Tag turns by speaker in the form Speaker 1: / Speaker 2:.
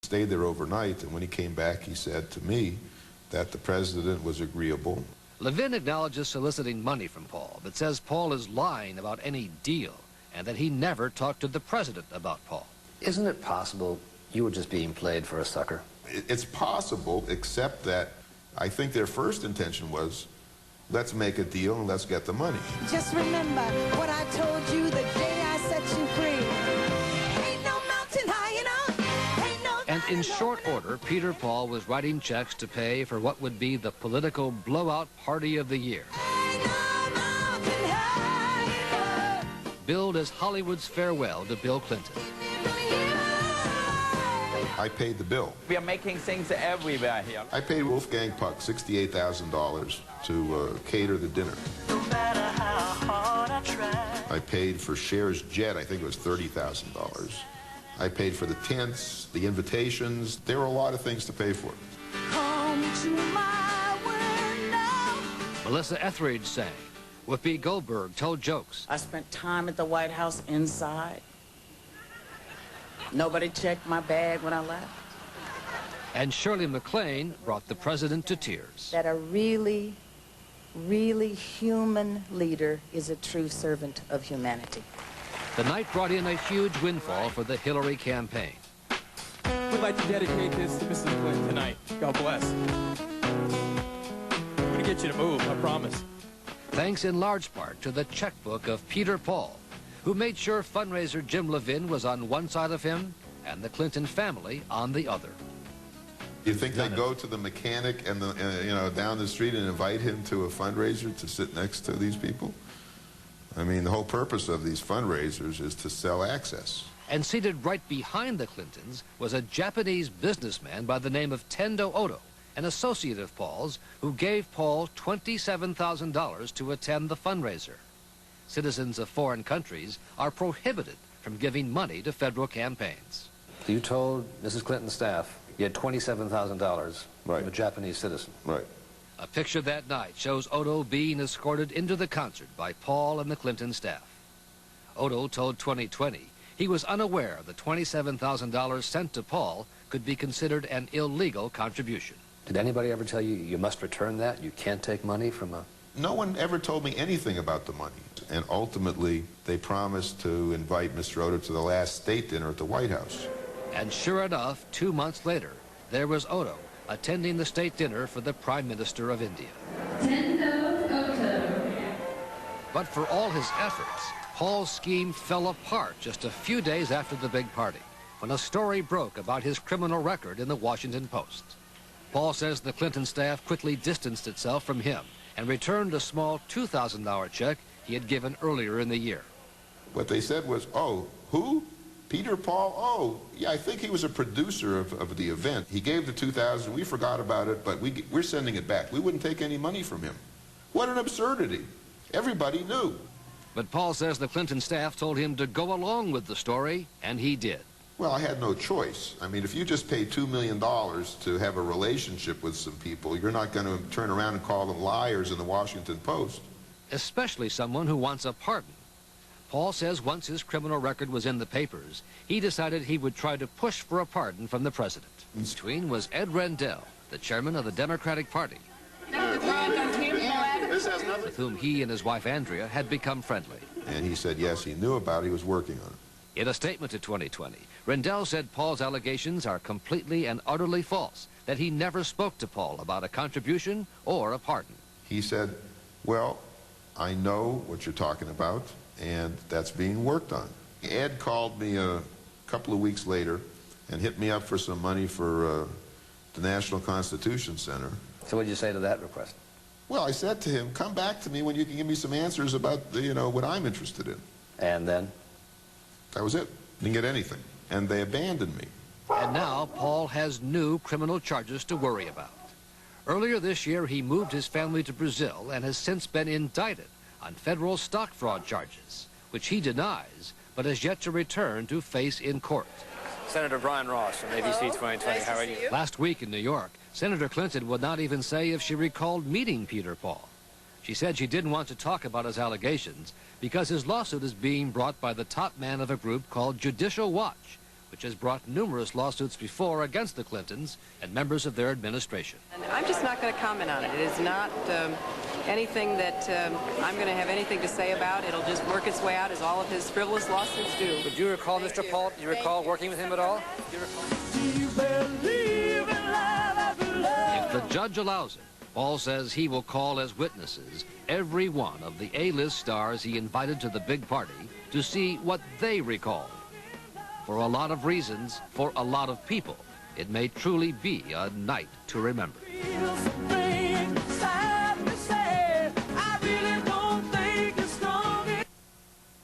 Speaker 1: Stayed there overnight, and when he came back, he said to me that the president was agreeable.
Speaker 2: Levin acknowledges soliciting money from Paul, but says Paul is lying about any deal and that he never talked to the president about Paul.
Speaker 3: Isn't it possible you were just being played for a sucker?
Speaker 1: It's possible, except that I think their first intention was, let's make a deal and let's get the money.
Speaker 4: Just remember what I told you the day I set you free. Ain't no mountain high enough. Ain't no
Speaker 2: And in short order, Peter Paul was writing checks to pay for what would be the political blowout party of the year.
Speaker 4: Ain't no mountain high enough.
Speaker 2: Billed as Hollywood's farewell to Bill Clinton.
Speaker 1: I paid the bill.
Speaker 5: We are making things everywhere here.
Speaker 1: I paid Wolfgang Puck $68,000 to cater the dinner.
Speaker 6: No matter how hard I try.
Speaker 1: I paid for Cher's jet, I think it was $30,000. I paid for the tents, the invitations. There were a lot of things to pay for.
Speaker 4: Come to my window.
Speaker 2: Melissa Etheridge sang. Whoopi Goldberg told jokes.
Speaker 7: I spent time at the White House inside. Nobody checked my bag when I left.
Speaker 2: And Shirley MacLaine brought the president to tears.
Speaker 7: That a really, really human leader is a true servant of humanity.
Speaker 2: The night brought in a huge windfall for the Hillary campaign.
Speaker 8: We'd like to dedicate this to Mrs. Clinton tonight. God bless. I'm going to get you to move, I promise.
Speaker 2: Thanks in large part to the checkbook of Peter Paul, who made sure fundraiser Jim Levin was on one side of him and the Clinton family on the other.
Speaker 1: You think they go to the mechanic and down the street and invite him to a fundraiser to sit next to these people? I mean, the whole purpose of these fundraisers is to sell access.
Speaker 2: And seated right behind the Clintons was a Japanese businessman by the name of Tendo Odo, an associate of Paul's, who gave Paul $27,000 to attend the fundraiser. Citizens of foreign countries are prohibited from giving money to federal campaigns.
Speaker 3: You told Mrs. Clinton's staff you had $27,000
Speaker 1: Right.
Speaker 3: from a Japanese citizen.
Speaker 1: Right.
Speaker 2: A picture that night shows Odo being escorted into the concert by Paul and the Clinton staff. Odo told 2020 he was unaware the $27,000 sent to Paul could be considered an illegal contribution.
Speaker 3: Did anybody ever tell you you must return that? You can't take money from a...
Speaker 1: No one ever told me anything about the money. And ultimately, they promised to invite Mr. Odo to the last state dinner at the White House.
Speaker 2: And sure enough, 2 months later, there was Odo attending the state dinner for the Prime Minister of India.
Speaker 9: Tendo Odo.
Speaker 2: But for all his efforts, Paul's scheme fell apart just a few days after the big party, when a story broke about his criminal record in the Washington Post. Paul says the Clinton staff quickly distanced itself from him and returned a small $2,000 check he had given earlier in the year.
Speaker 1: What they said was, oh, who? Peter Paul? Oh, yeah, I think he was a producer of the event. He gave the $2,000, we forgot about it, but we're sending it back. We wouldn't take any money from him. What an absurdity. Everybody knew.
Speaker 2: But Paul says the Clinton staff told him to go along with the story, and he did.
Speaker 1: Well, I had no choice. I mean, if you just paid $2 million to have a relationship with some people, you're not going to turn around and call them liars in the Washington Post.
Speaker 2: Especially someone who wants a pardon. Paul says once his criminal record was in the papers, he decided he would try to push for a pardon from the president. Between was Ed Rendell, the chairman of the Democratic Party, with whom he and his wife Andrea had become friendly.
Speaker 1: And he said, yes, he knew about it, he was working on it.
Speaker 2: In a statement to 2020, Rendell said Paul's allegations are completely and utterly false, that he never spoke to Paul about a contribution or a pardon.
Speaker 1: He said, well, I know what you're talking about, and that's being worked on. Ed called me a couple of weeks later and hit me up for some money for the National Constitution Center.
Speaker 3: So what did you say to that request?
Speaker 1: Well, I said to him, come back to me when you can give me some answers about, what I'm interested in.
Speaker 3: And then?
Speaker 1: That was it. Didn't get anything. And they abandoned me.
Speaker 2: And now Paul has new criminal charges to worry about. Earlier this year, he moved his family to Brazil and has since been indicted on federal stock fraud charges, which he denies, but has yet to return to face in court.
Speaker 10: Senator Brian Ross from ABC 2020.
Speaker 9: Nice
Speaker 10: How are
Speaker 9: to see
Speaker 10: you?
Speaker 2: Last week in New York, Senator Clinton would not even say if she recalled meeting Peter Paul. She said she didn't want to talk about his allegations because his lawsuit is being brought by the top man of a group called Judicial Watch, which has brought numerous lawsuits before against the Clintons and members of their administration.
Speaker 11: And I'm just not going to comment on it. It is not anything that I'm going to have anything to say about. It'll just work its way out as all of his frivolous lawsuits do.
Speaker 3: Would you recall Mr. Paul? Do you recall working with him at all?
Speaker 2: If the judge allows it, Paul says he will call as witnesses every one of the A-list stars he invited to the big party to see what they recall. For a lot of reasons, for a lot of people, it may truly be a night to remember.